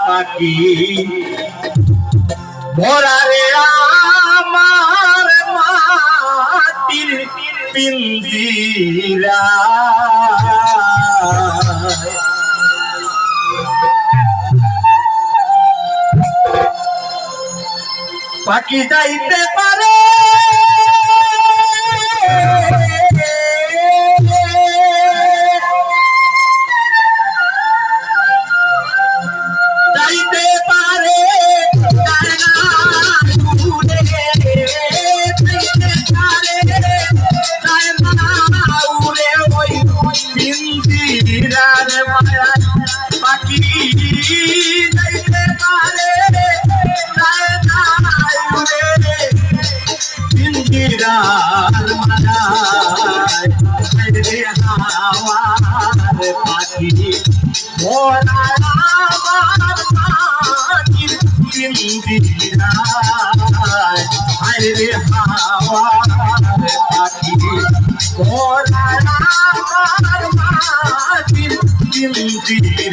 পাখি ভরা রে আমার মাটির পিঞ্জিরা পাখি যাইতে পারে যাইতে পারে পাখি যাইতে পারে হাওয়ার পাখি ভরা আমার মাটির পিঞ্জিরায় রে হাওয়ার পাখি ভরা আমার মাটির পিঞ্জিরায়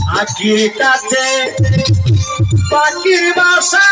পাখির কাছে পাখির বাসা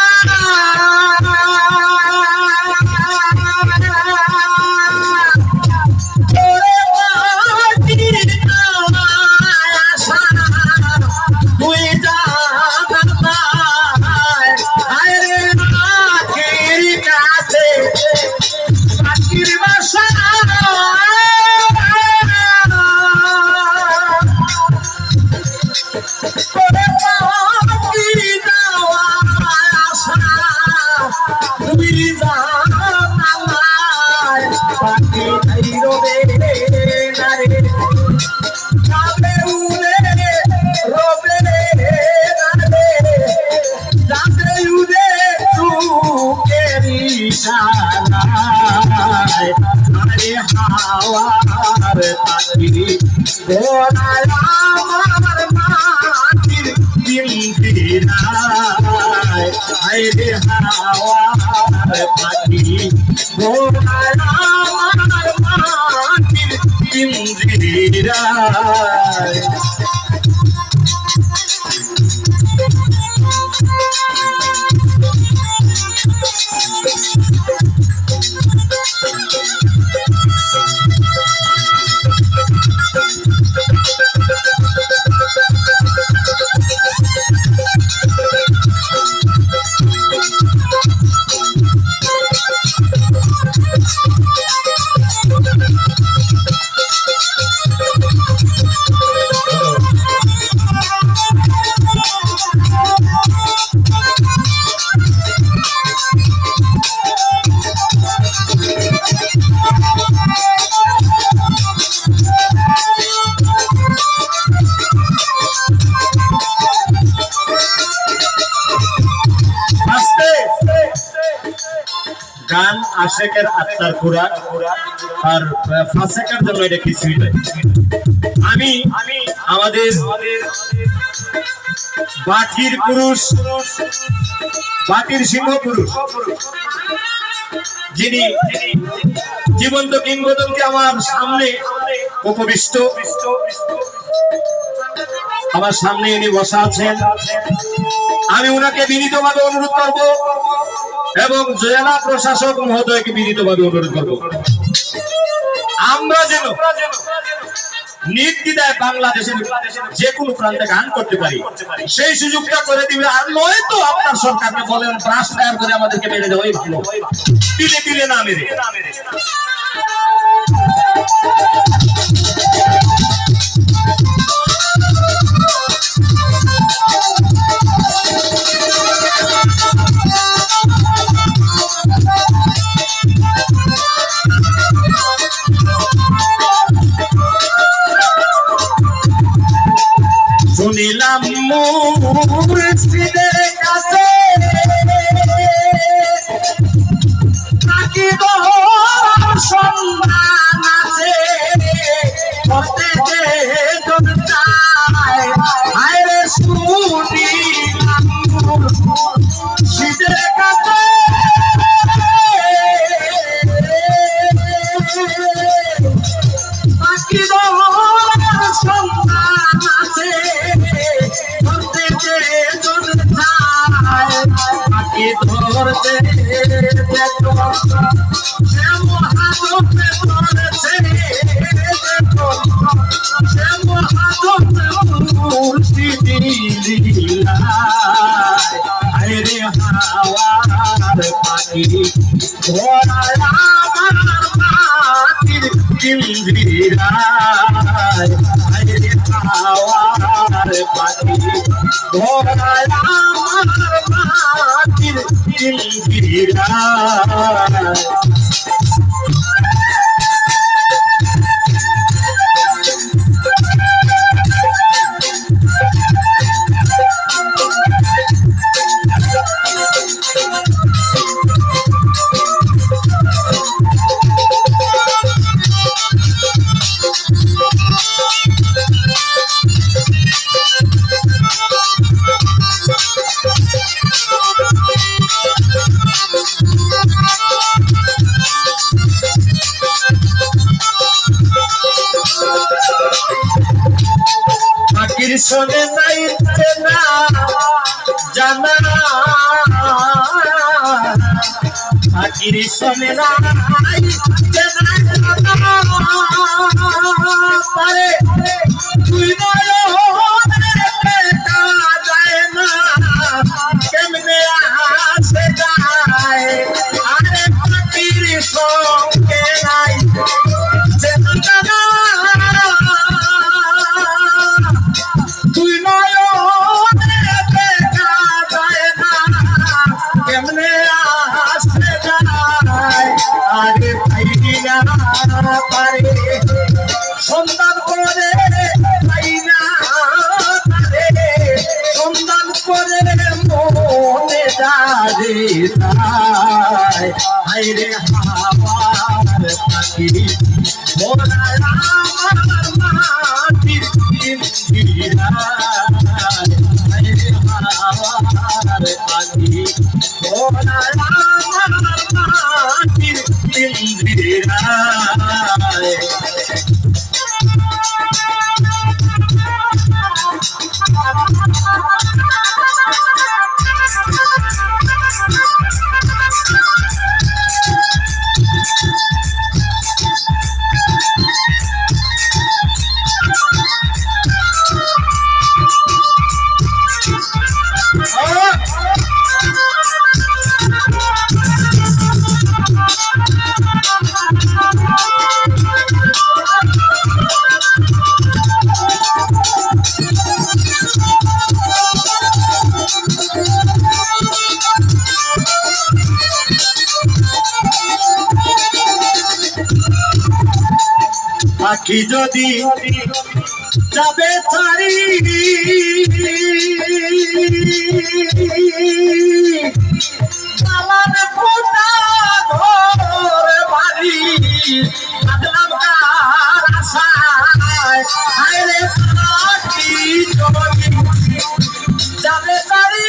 হাওয়ার পাখি ভরা আমার মাটির পিঞ্জিরায় রে হাওয়ার পাখি ভরা আমার মাটির পিঞ্জিরায় গান আশেকের আত্মার খোরাক আর ফাসেকের জন্য এটা কিছুই নয়। আমি আমাদের বাটির পুরুষ, বাটির সিংহ পুরুষ, যিনি জীবন্ত কিংবদন্তি আমার সামনে উপবিষ্ট, আমার সামনে ইনি বসা আছেন। আমি ওনাকে বিনীতভাবে অনুরোধ করব এবং জেলা প্রশাসক মহোদয়কে বিনীতভাবে অনুরোধ করব, আমরা যেন নির্দ্বিধায় বাংলাদেশের যে কোনো প্রান্তে গান করতে পারি সেই সুযোগটা করে দিবে। আর নয়তো আপনার সরকারকে বলেন ব্রাশ ফায়ার করে আমাদেরকে মেরে দেওয়াই ভালো, তিলে তিলে না মেরে। দিলাম মুর্শিদের কাছে নাকি তোর সন্ধান আছে করতে যে চায় আরে শুনিলাম মুর্শিদের কাছে নাকি তোর সন্ধান আছে করতে যে চায় নাকি ধরতে দেখো সে মহাদপে ধরেছে দেখো সে মহাদপে মুর্শিদি লীলায় আরে হাওয়ার পাখি ঘোড়ায় আমার মাটির পিঞ্জিরায় আরে হাওয়ার পাখি ঘোড়ায় আমার মাটির পিঞ্জিরায় পাখির শোনে যাইতে না জানা পাখির শোনে যাইতে না জানা পারে তুই নয়নে দেখা যায় না কেমনে আসে যায় আরে পাখির সঙ্গে নাই জানা তুই নয়নে দেখা যায় না কেমনে আসে যায় আরে পাইনা পারে সন্ধান করে পাইনা পারে সন্ধান করে মনে যারে যায় হায়রে হাওয়ার পাখি ঘোড়ায় আমার মাটির পিঞ্জিরায় হায়রে হাওয়ার পাখি ঘোড়ায় আমার মাটির পিঞ্জিরায় পাখি যদি যাবে ছাড়ি আমার ফোটা ঘর বাড়ি বাদলাম কার আশায় হায়রে পাখি যদি যাবে ছাড়ি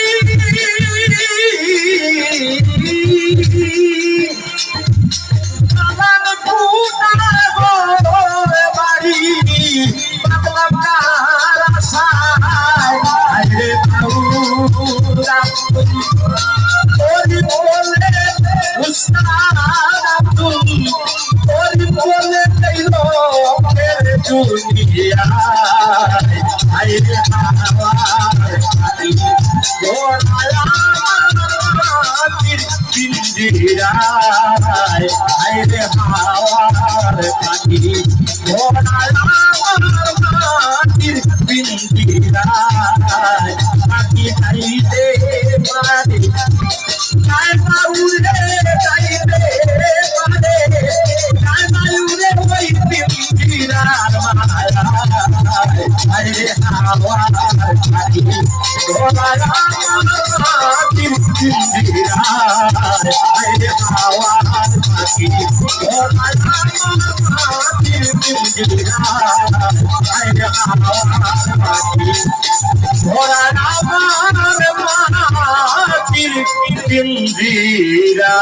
আমার ফোটা পিঞ্জিরায় হায়রে হাওয়ার পাখি ঘোড়ায় আমার মাটির পিঞ্জিরায় পাখি যাইতে পারে যায় বাউরে যাইতে পারে যায় বাউরে ওই পিঞ্জিরার মায়ায় হায়রে হাওয়ার মাটির পিঞ্জিরা ওরা আমার মাটির পিঞ্জিরা